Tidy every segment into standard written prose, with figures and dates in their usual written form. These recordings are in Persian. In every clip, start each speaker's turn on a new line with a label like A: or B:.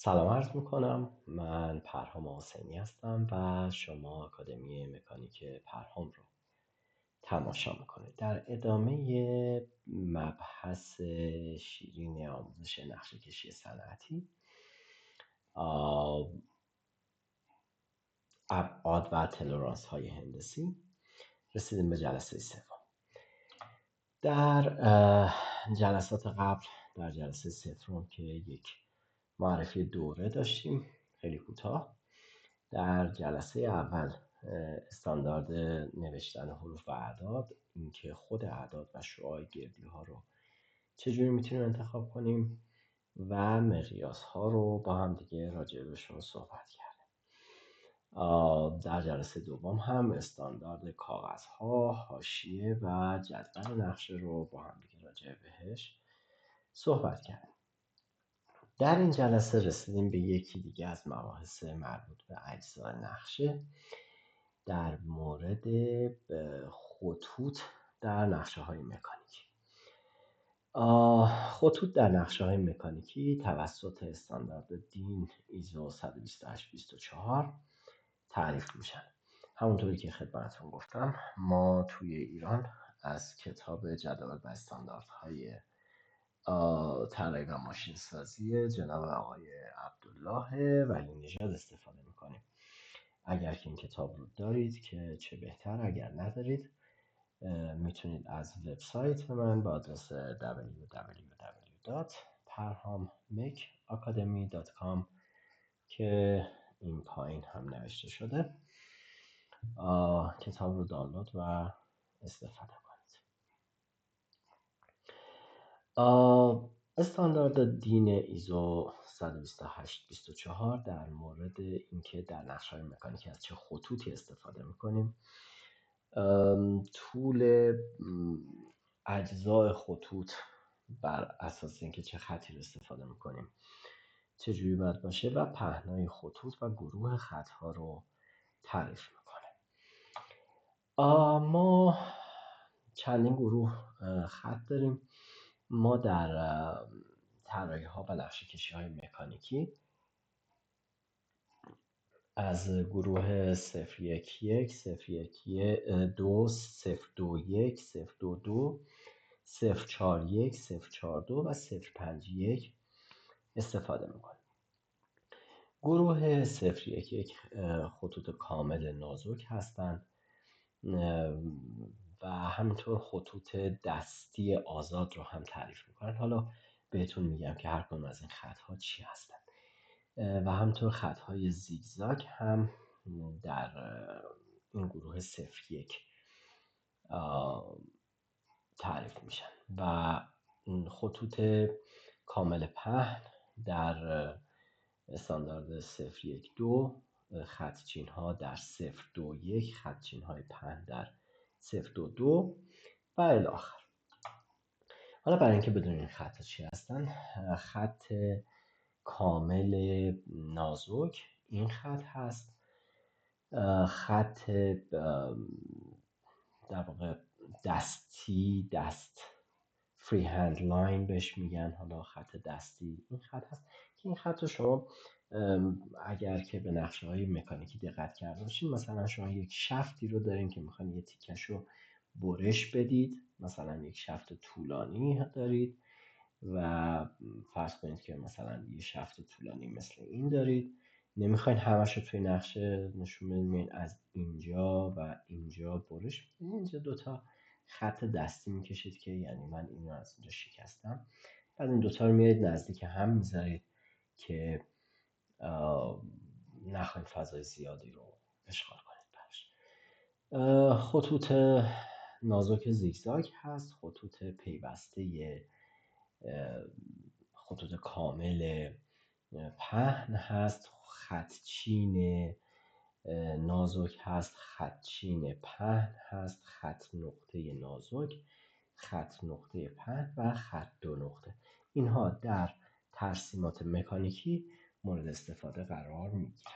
A: سلام عرض میکنم. من پرهام حسینی هستم و شما آکادمی مکانیک پرهام رو تماشا میکنید. در ادامه مبحث شیرین آموزش نقشه کشی صنعتی، ابعاد و تلرانس های هندسی، رسیدیم به جلسه سوم. در جلسات قبل، در جلسه سوم که یک معرفی دوره داشتیم خیلی کوتاه، در جلسه اول استاندارد نوشتن حروف و اعداد، اینکه خود اعداد و شعاع گردی ها رو چجوری میتونیم انتخاب کنیم و مقیاس ها رو با هم دیگه راجع بهشون صحبت کردیم. در جلسه دوم هم استاندارد کاغذ ها، حاشیه و جدول نقشه رو با هم دیگه راجع بهش صحبت کردیم. در این جلسه رسیدیم به یکی دیگه از مباحث مربوط به اجزای نقشه در مورد خطوط در نقشه های مکانیکی. خطوط در نقشه های مکانیکی توسط استاندارد دین ایزو 128-24 تعریف میشن. همونطوری که خدمتتون گفتم، ما توی ایران از کتاب جدول و استانداردهای طراحی و ماشین سازی جناب آقای عبدالله ولی نژاد استفاده میکنیم. اگر که این کتاب رو دارید که چه بهتر، اگر ندارید میتونید از وبسایت من با آدرس www.parhammecacademy.com که این پایین هم نوشته شده کتاب رو دانلود و استفاده کنید. استاندارد دین ایزو 128-24 در مورد اینکه در نقشه‌های مکانیکی از چه خطوطی استفاده میکنیم، طول اجزای خطوط بر اساس اینکه چه خطی رو استفاده میکنیم چجوری باید باشه و پهنای خطوط و گروه خطها رو تعریف میکنه. ما چندین گروه خط داریم. ما در طراحی ها و نقشه کشی های مکانیکی از گروه 011 012 021 022 041 042 و 051 استفاده میکنیم. گروه 011 خطوط کامل نازک هستند و همینطور خطوط دستی آزاد رو هم تعریف میکنن. حالا بهتون میگم که هر کدوم از این خطها چی هستن. و همینطور خطهای زیگزاگ هم در این گروه 01 تعریف میشن و خطوط کامل پهن در استاندارد 012 خطچین ها در 021 خطچین های پهن در 022 و الی آخر. حالا برای اینکه بدونید این خط چی هستن، خط کامل نازک این خط هست. خط در واقع دستی، دست فری هند لاین بهش میگن. حالا خط دستی این خط هست که این خط رو شما اگر که به نقشه های مکانیکی دقت کرده باشین، مثلا شما یک شفتی رو دارین که میخواین یه تیکش رو برش بدید، مثلا یک شفت طولانی دارید و فرض کنید که مثلا یه شفت طولانی مثل این دارید، نمیخواین همش رو توی نقشه نشون بدین، از اینجا و اینجا برش بدید، اینجا دوتا خط دستی میکشید که یعنی من اینو از اینجا شکستم. بعد این دوتا رو میارید نزدیک هم میذارید که نخواین فضای زیادی رو اشغال کنید برش. خطوط نازک زیگزاگ هست. خطوط پیوسته خطوط کامل پهن هست. خطچین نازک هست، خطچین پهن هست، خط نقطه نازک، خط نقطه پهن و خط دو نقطه. اینها در ترسیمات مکانیکی مورد استفاده قرار میگیرن.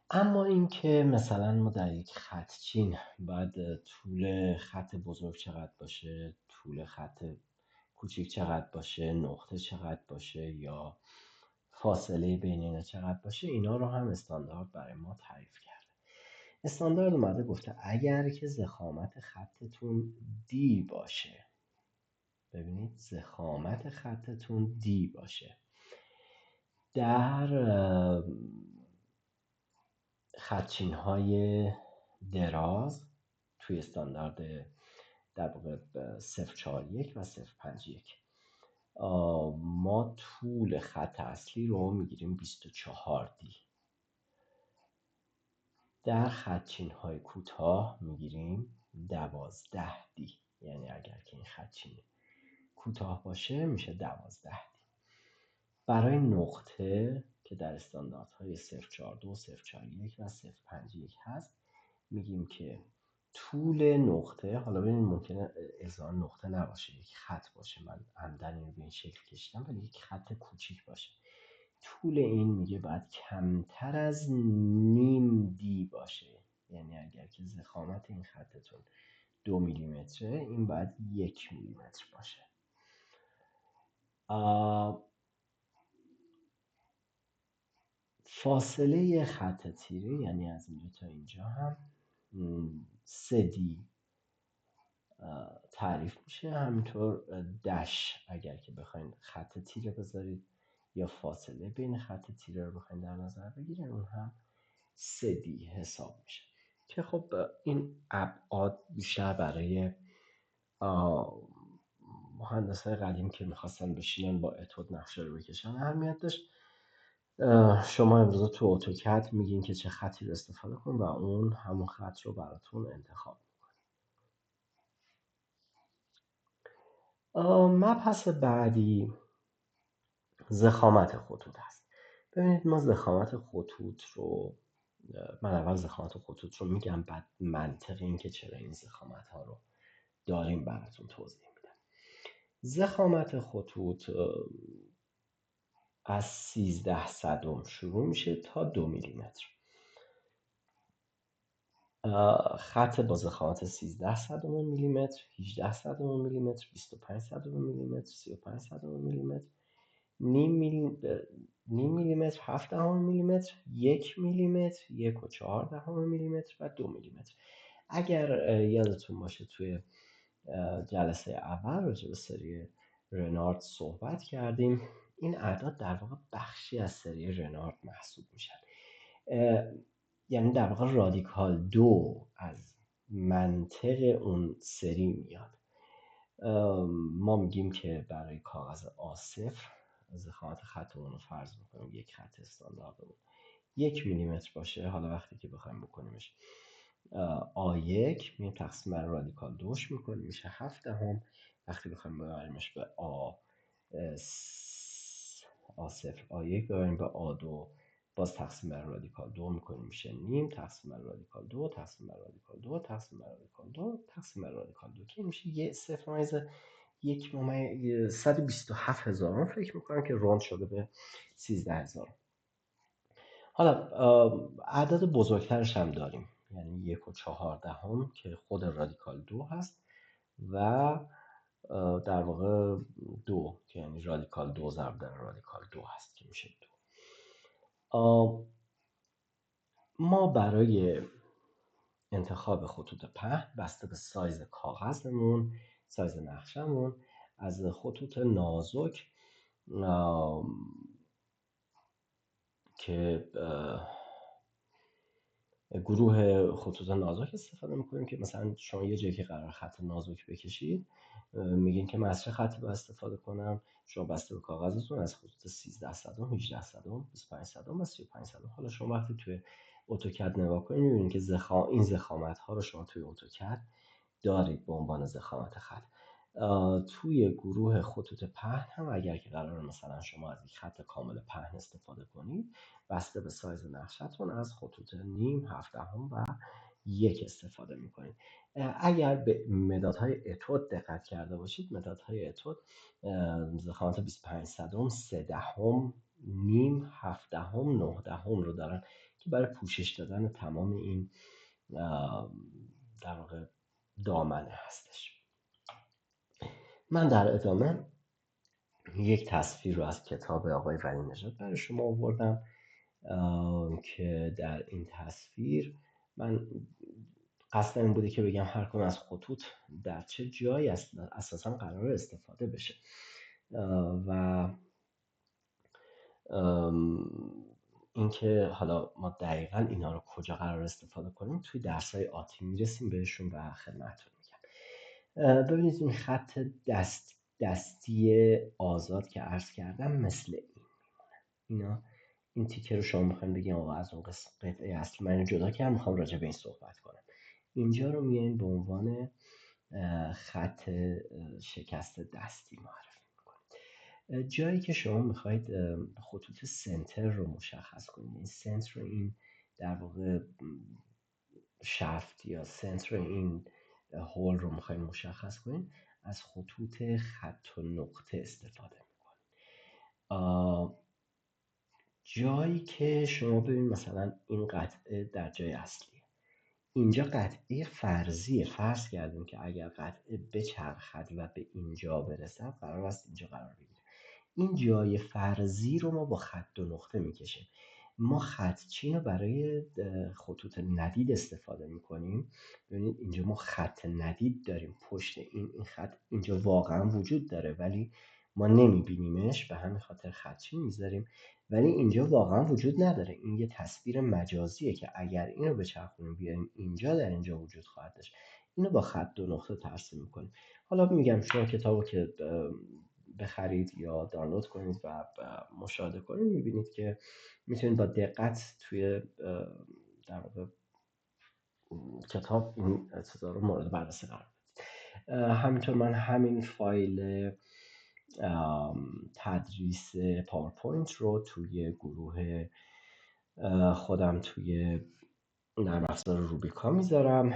A: اما اینکه مثلا ما در یک خطچین باید طول خط بزرگ چقدر باشه، طول خط کوچیک چقدر باشه، نقطه چقدر باشه یا فاصله بین اینا چقدر باشه، اینا رو هم استاندارد برای ما تعریف کرده. استاندارد اومده گفته اگر که ضخامت خطتون دی باشه، ببینید ضخامت خطتون دی باشه، در خطچین های دراز توی استاندارد در واقع 041 و 051 ما طول خط اصلی رو میگیریم 24 دی، در خطچین های کوتاه میگیریم 12 دی، یعنی اگر که این خطچین کوتاه باشه میشه 12 دی. برای نقطه که در استانداردهای 042 041 و 051 هست میگیم که طول نقطه، حالا ببینید ممکنه اصلا نقطه نباشه، یک خط باشه، من عمدن اینو به این شکل کشیدم ولی یک خط کوچیک باشه، طول این میگه باید کمتر از نیم دی باشه، یعنی اگر که ضخامت این خطتون 2 میلیمتره این باید 1 میلیمتر باشه. فاصله خط تیره یعنی از اینجا تا اینجا هم 3 دی تعریف میشه. همینطور دش اگر که بخواین خط تیره بذارید یا فاصله بین خط تیره رو بخواین در نظر بگیرید اون هم 3 دی حساب میشه که خب این ابعاد بیشتر برای مهندسای قدیم که میخواستن بشینن با اتود نقشه رو بکشن اهمیت داشت. شما امروز تو اتوکد میگین که چه خطی رو استفاده کن و اون همون خط رو براتون انتخاب میکنه. مبحث بعدی ضخامت خطوط هست. ببینید ما ضخامت خطوط رو، من اول ضخامت خطوط رو میگم بعد منطق این که چرا این ضخامت ها رو داریم براتون توضیح میدم. ضخامت خطوط از 13 صدم شروع میشه تا 2 میلیمتر. خط با ضخامت 13 صدم میلیمتر، 18 صدم میلیمتر، 25 صدم میلیمتر، 35 صدم میلیمتر، نیم میلیمتر، 7 دهم میلیمتر، 1 میلیمتر، 1 و 4 دهم میلیمتر و 2 میلیمتر. اگر یادتون باشه توی جلسه اول راجع به سری رنارد صحبت کردیم، این اعداد در واقع بخشی از سری رنارد محسوب میشن، یعنی در واقع رادیکال 2 از منطق اون سری میاد. ما میگیم که برای کاغذ A0 ضخامت خطمون رو فرض میکنیم یک خط استانداردمون 1 میلیمتر باشه. حالا وقتی که بخوایم بکنیمش A1 میایم تقسیم بر رادیکال 2 میکنیم میشه 7 دهم. وقتی بخوایم ببریمش به A0 A1 ببریم به A2 باز تقسیم بر رادیکال 2 میکنیم میشه نیم، تقسیم بر رادیکال 2 تقسیم بر رادیکال 2 تقسیم بر رادیکال 2 تقسیم بر رادیکال 2 که میشه 127 هزارم فکر میکنم که روند شده به 13,000. حالا اعداد بزرگترش هم داریم، یعنی 1 و 4 دهم که خود رادیکال 2 هست و در واقع 2 که یعنی رادیکال 2 ضرب در رادیکال 2 هست که میشه 2. ما برای انتخاب خطوط پهن بسته به سایز کاغذمون، سایز نقشمون، از خطوط نازک که گروه خطوط نازک استفاده میکنیم که مثلا شما یه جایی که قرار خط نازک بکشید میگین که من از چه خطی باید استفاده کنم، شما بسته به کاغذتون از خطوط 13 صدم، 18 صدم، 25 صدم و 35 صدم. حالا شما وقتی توی اتوکد نگاه کنید میبینید که این ضخامت ها رو شما توی اتوکد دارید به عنوان ضخامت خط. توی گروه خطوط پهن هم اگر که قرار مثلا شما از یک خط کامل پهن استفاده کنید بسته به سایز نقشتون از خطوط نیم، 7 دهم و 1 استفاده میکنید. اگر به مدادهای اتود دقت کرده باشید، مدادهای اتود ضخامت 25 صدم، 3 دهم، نیم، 7 دهم، 9 دهم رو دارن که برای پوشش دادن تمام این در واقع دامنه هستش. من در ادامه یک تصویر رو از کتاب آقای ولی نژاد برای شما آوردم که در این تصویر من قصد این بوده که بگم هر کدوم از خطوط در چه جایی اساسا قرار استفاده بشه و اینکه حالا ما دقیقا اینا رو کجا قرار استفاده کنیم توی درس‌های آتی میرسیم بهشون و خدمتتون میگم. ببینید این خط دستی آزاد که عرض کردم مثل این اینا این تیکه رو شما میخواین بگیم آقا از اون قطعه اصلی من اینو جدا کردم میخوام راجع به این صحبت کنم. اینجا رو میایم به عنوان خط شکست دستی معرفی میکنید. جایی که شما میخواید خطوط سنتر رو مشخص کنید، این سنتر این در واقع شفت یا سنتر این هول رو میخواید مشخص کنید، از خطوط خط و نقطه استفاده میکنید. جایی که شما ببینید مثلا این قطعه در جای اصلیه، اینجا قطعه فرضیه، فرض کردیم که اگر قطعه بچرخد و به اینجا برسد قرار است اینجا قرار بگیره. این جای فرضی رو ما با خط و نقطه میکشیم. ما خط چین رو برای خطوط ندید استفاده میکنیم. ببینید اینجا ما خط ندید داریم، پشت این خط اینجا واقعا وجود داره ولی ما نمیبینیمش، به همین خاطر خط چین میذاریم، ولی اینجا واقعا وجود نداره. این یه تصویر مجازیه که اگر اینو بچرخونیم بیاریم اینجا، در اینجا وجود خواهد داشت. اینو با خط و نقطه ترسیم میکنیم. حالا میگم شما کتابو که بخرید یا دانلود کنید و مشاهده کنید میبینید که میتونید با دقت توی در واقع کتاب این چیزا رو مورد بررسی قرار بدید. همینطور من همین فایل تدریس پاورپوینت رو توی گروه خودم توی نرم افزار روبیکا میذارم،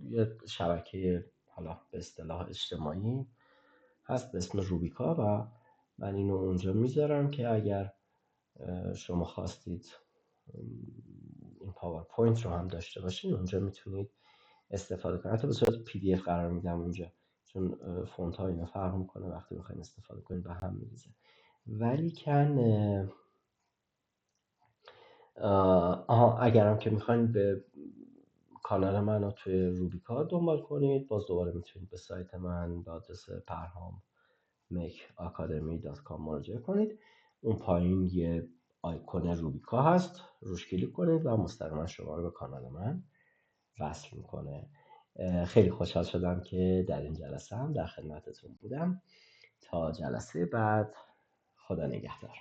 A: یه شبکه حالا به اصطلاح اجتماعی هست به اسم روبیکا و من اینو اونجا میذارم که اگر شما خواستید این پاورپوینت رو هم داشته باشین اونجا میتونید استفاده کنید. حتی به صورت پی دی اف قرار میدم اونجا، چون فونت ها اینا فرق میکنه وقتی بخواید استفاده کنید به هم میریزه. ولی کن اگرم که میخواین به کانال من رو توی روبیکا دنبال کنید، باز دوباره میتونید به سایت من به آدرس parhammakeacademy.com مراجعه کنید. اون پایین یه آیکون روبیکا هست، روش کلیک کنید و مستقیما شما رو به کانال من وصل میکنه. خیلی خوشحال شدم که در این جلسه هم در خدمتتون بودم. تا جلسه بعد، خدا نگهدار.